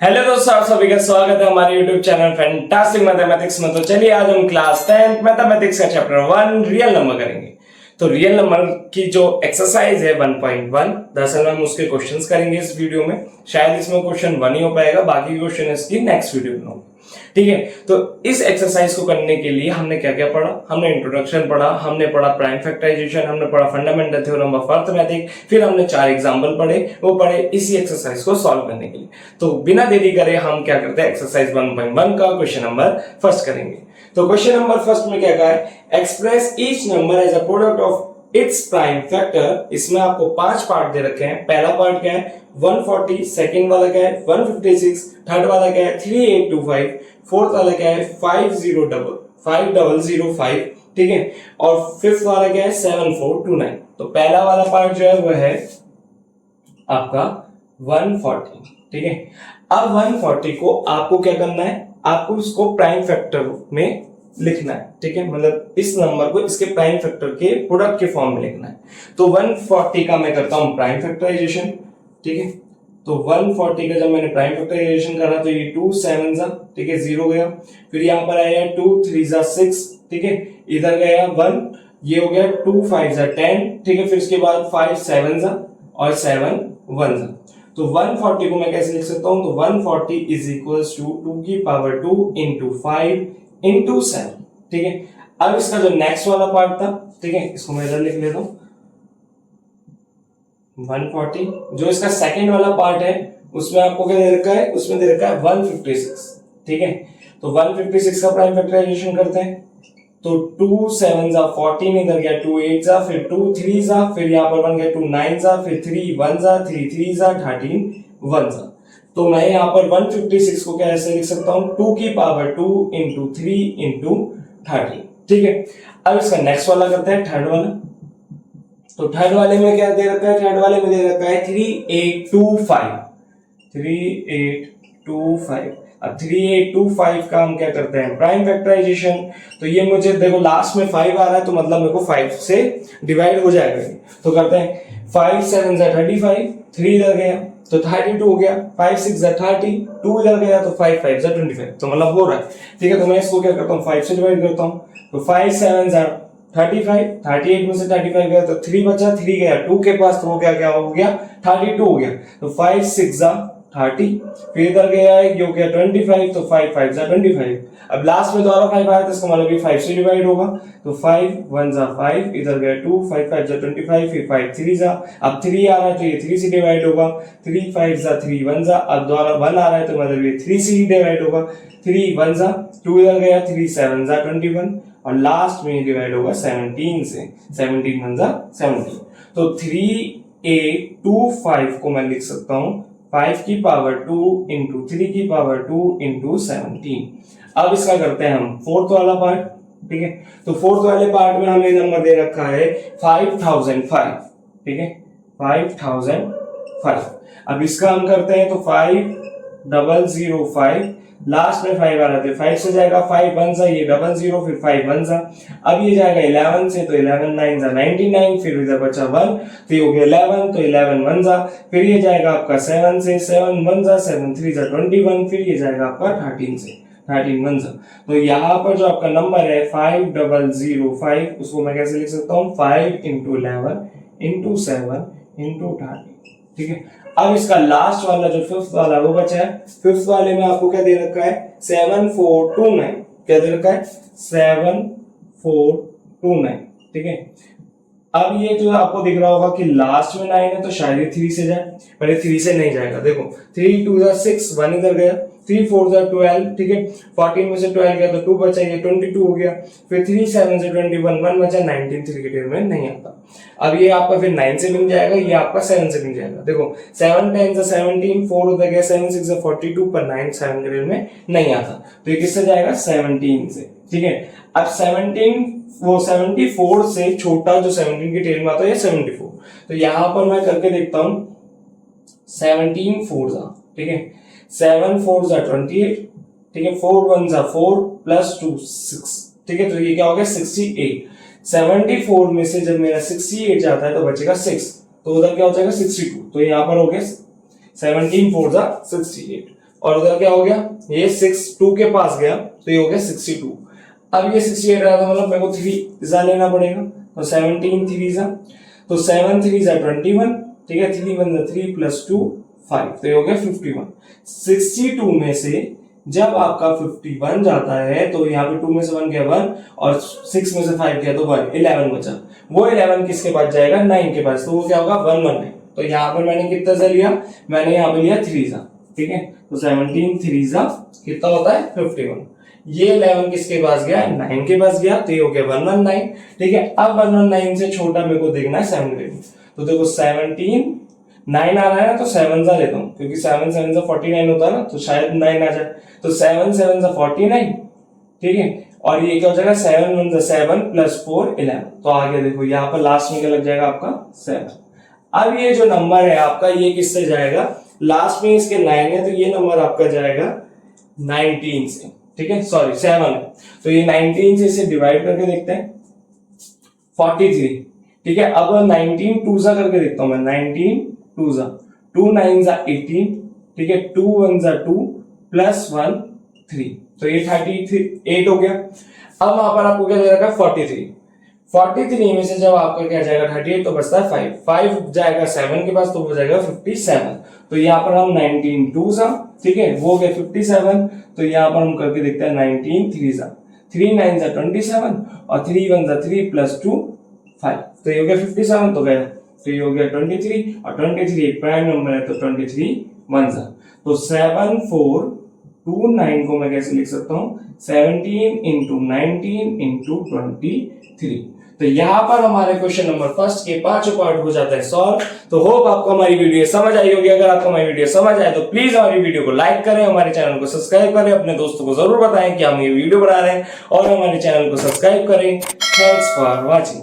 Hello दोस्तों, आप सभी का स्वागत है हमारे YouTube चैनल फैंटास्टिक मैथमेटिक्स में। तो चलिए आज हम क्लास 10 मैथमेटिक्स का चैप्टर 1 रियल नंबर करेंगे। तो रियल नंबर की जो एक्सरसाइज है 1.1, दरअसल हम उसके क्वेश्चंस करेंगे इस वीडियो में। शायद इसमें क्वेश्चन 1 ही हो पाएगा, बाकी क्वेश्चन इसकी नेक्स्ट वीडियो में होगा। ठीक है, तो इस एक्सरसाइज को करने के लिए हमने क्या क्या पढ़ा? हमने इंट्रोडक्शन पढ़ा, हमने पढ़ा प्राइम फैक्टराइजेशन, हमने पढ़ा फंडामेंटल थ्योरम ऑफ अरिथमेटिक, फिर हमने 4 एग्जांपल पढ़े, वो पढ़े इसी एक्सरसाइज को सॉल्व करने के लिए। तो बिना देरी करे हम क्या करते हैं, एक्सरसाइज 1.1 का क्वेश्चन नंबर फर्स्ट करेंगे। तो क्वेश्चन नंबर फर्स्ट में क्या कहा है, express each number as a product of its prime factor. इसमें आपको 5 पार्ट दे रखे हैं। पहला पार्ट क्या है 140, सेकंड वाला क्या है 156, थर्ड वाला क्या है 3825, फोर्थ वाला क्या है 5005, ठीक है, और फिफ्थ वाला क्या है 7429। तो पहला वाला पार्ट जो है वो है आपका 140, ठीक है। अब 140 को आपको क्या करना है, आपको इसको प्राइम फैक्टर में लिखना है, ठीक है, मतलब इस नंबर को इसके प्राइम फैक्टर के प्रोडक्ट के फॉर्म में लिखना है। तो 140 का मैं करता हूं प्राइम फैक्टराइजेशन, ठीक है। तो 140 का जब मैंने प्राइम फैक्टराइजेशन करा तो ये 2 7 जा, ठीक है, 0 गया। फिर यहां पर आया 2 3 जा 6, ठीक है, इधर गया 1, ये हो गया 2 5 जा 10, ठीक है। फिर इसके बाद 5 7 जा और 7 1 जा। तो 140 को मैं कैसे लिख सकता हूं, तो 140 इज इक्वल्स टू 2 की पावर 2 इंटू 5 इंटू 7, ठीक है। अब इसका जो नेक्स्ट वाला पार्ट था, ठीक है, इसको मैं इधर लिख लेता हूं 140। जो इसका सेकंड वाला पार्ट है उसमें आपको क्या दे रखा है, उसमें दे रखा है 156, ठीक है। तो 156 का प्राइम फैक्टराइजेशन करते हैं। तो 2 7 जा 14, इधर गया 2 8 जा, फिर 2 3 जा, फिर यहां पर बन गया 2 9 जा, फिर 3 1 जा, 3 3 जा 13 1 जा। तो मैं यहां पर 156 को कैसे लिख सकता हूं, 2 की पावर 2 इंटू 3 इंटू 13, ठीक है। अब इसका नेक्स्ट वाला करते हैं, थर्ड वाला। तो थर्ड वाले में क्या दे रखा है, थर्ड वाले में दे रखा है 3825, 3825। अब 3825 का हम क्या करते हैं, प्राइम फैक्टराइजेशन। तो ये मुझे देखो लास्ट में 5 आ रहा है, तो मतलब मेरे को 5 से डिवाइड हो जाएगा। तो करते हैं 5 7 जा 35, 3 इधर गया तो 32 हो गया, 5 6 जा 30, 2 इधर गया तो 5 5 जा 25, तो मतलब हो रहा है, ठीक है। तो मैं इसको क्या करता हूँ 5 से डिवाइड करता हूँ। तो 5 7 जा 35, 38 में से 35 गया तो 3 बचा, 3 गया 2 के पास, तो क्या क्या हो गया 32 हो गया। तो 5 6 जा 30, फिर इधर गया ये हो गया 25, तो 5 5 जा 25। अब लास्ट में दोबारा 5 आया तो इसका मतलब ये 5 से डिवाइड होगा। तो 5 1 जा 5, इधर गया 2, 5 5 जा 25, फिर 5 3 जा, अब 3 आ रहा है तो ये 3 से डिवाइड होगा। 3 5 जा 3 1 जा, अब दोबारा 1 आ रहा है तो मतलब ये 3 से ही डिवाइड होगा। 3 1 जा 2 इधर गया, 3 7 जा 21, और लास्ट में डिवाइड होगा 17 से, 17 1 जा 17। तो 3825 को मैं लिख सकता हूं 5 की पावर 2 इंटू 3 की पावर 2 इंटू 17। अब इसका करते हैं हम फोर्थ वाला पार्ट, ठीक है। तो फोर्थ वाले पार्ट में हमें नंबर दे रखा है 5005, ठीक है, 5005। अब इसका हम करते हैं तो 5005, लास्ट में 5 आ रहा है 5 से जाएगा, 5 1 जा ये 00, फिर 5 1 जा। अब ये जाएगा 11 से, तो 11 9 जा 99, फिर इधर बचा 1, तो ये हो गया 11, तो 11 1 जा। फिर ये जाएगा आपका 7 से, 7 1 जा, 7 3 जा 21, फिर ये जाएगा आपका 13 से, 13 1 जा। तो यहाँ पर जो आपका नंबर है 5005, उसको मैं कैसे लिख सकता हूँ 5 इंटू 11 इंटू 7 इंटू 13, ठीक है। अब इसका लास्ट वाला जो फिफ्थ वाला वो बचा है। फिफ्थ वाले में आपको क्या दे रखा है 7429, क्या दे रखा है 7429, ठीक है। अब ये जो आपको दिख रहा होगा कि लास्ट में 9 है तो शायद 3 से जाए, पर ये 3 से नहीं जाएगा। देखो 3 2 जा 6, 1 इधर गया, 3 4 जा 12, ठीक है, 14 में से 12 गया तो 2 बचा, ये 22 हो गया। फिर 3 7 से 21, 1 बचा, 19 3 के टेबल में नहीं आता। अब ये आपका फिर 9 से मिल जाएगा, ये आपका 7 से मिल जाएगा। देखो 7 10 जा 17, 4 उधर गया, 7 6 जा 42, पर 9 7 के टेबल में नहीं आता, तो ये किससे जाएगा 17 से, ठीक है। अब 17 वो 74 से छोटा जो 17 के टेल में आता है ये 74। तो यहां पर मैं करके देखता हूं 17 4 जा, ठीक है, 7 4 जा 28, ठीक है, 4 1 जा 4 प्लस 2 6, ठीक है। तो ये क्या हो गया 68। 74 में से जब मेरा 68 जाता है तो बचेगा 6, तो उधर क्या हो जाएगा 62। तो यहां पर हो गया 17 4 जा 68। और उधर क्या हो गया, ये 6 2 के पास गया तो ये हो गया 62। अब ये 68 आया था, मतलब मेरे को 3 जा लेना पड़ेगा, तो 17 3 जा, तो 7 3 जा 21, ठीक है, 3 1 3 प्लस 2 5, तो ये हो गया 51। 62 में से जब आपका 51 जाता है तो यहाँ पे 2 में से 1 गया 1 और 6 में से 5 गया तो 1, 11 बचा। वो 11 किसके पास जाएगा, 9 के पास, तो वो क्या होगा 1 1 9। तो यहाँ पर मैंने कितना सा लिया, मैंने यहाँ पे लिया 3 सा, ठीक है, तो 17 3 सा कितना होता है 51। ये 11 किसके पास गया, 9 के पास गया, तो ये हो गया 119, ठीक है। अब 119 से छोटा मेरे को देखना है 17, तो देखो 17 9 आ रहा है ना, तो 7 सा लेता हूँ, क्योंकि 7 7 से 49 होता है ना, तो शायद 9 आ जाए, तो 7 7 से 49, ठीक है, और ये क्या हो जाएगा 7 1 से 7 प्लस 4 11, तो आगे देखो यहाँ पर लास्ट में क्या लग जाएगा आपका 7। अब ये जो नंबर है आपका ये किससे जाएगा, लास्ट में इसके 9 है, तो ये नंबर आपका जाएगा 19 से, ठीक है, सॉरी 7 है, तो ये 19 से इसे डिवाइड करके देखते हैं 43, ठीक है। अब 19 2 सा करके देखता हूं मैं, 19 2 सा 2 9 सा 18, ठीक है, 2 1 सा 2 प्लस 1 3, तो ये 38 हो गया। अब वहां पर आपको क्या दे रखा है 43 में से जब आपका क्या जाएगा 38, तो बचता है 5 जाएगा 7 के पास, तो वो जाएगा 57, तो यहाँ पर हम 19 2 सा, ठीक है, वो हो गया 57, तो यहाँ पर हम करके देखते हैं 19 3 सा, 3 9 सा 27 और 3 1 सा 3 प्लस 2 5, तो ये हो गया 57, तो गया, तो ये हो गया 23, और 23 एक प्राइम नंबर है, तो 23 1 सा, तो 7 4 2 9 को मैं कैसे लिख सकता हूँ 17 इंटू 19 इंटू 23। तो यहाँ पर हमारे क्वेश्चन नंबर फर्स्ट के 5 पार्ट हो जाता है सॉल्व। तो होप आपको हमारी वीडियो समझ आई होगी। अगर आपको हमारी वीडियो समझ आए तो प्लीज हमारी वीडियो को लाइक करें, हमारे चैनल को सब्सक्राइब करें, अपने दोस्तों को जरूर बताएं कि हम ये वीडियो बना रहे हैं और हमारे चैनल को सब्सक्राइब करें। Thanks for watching.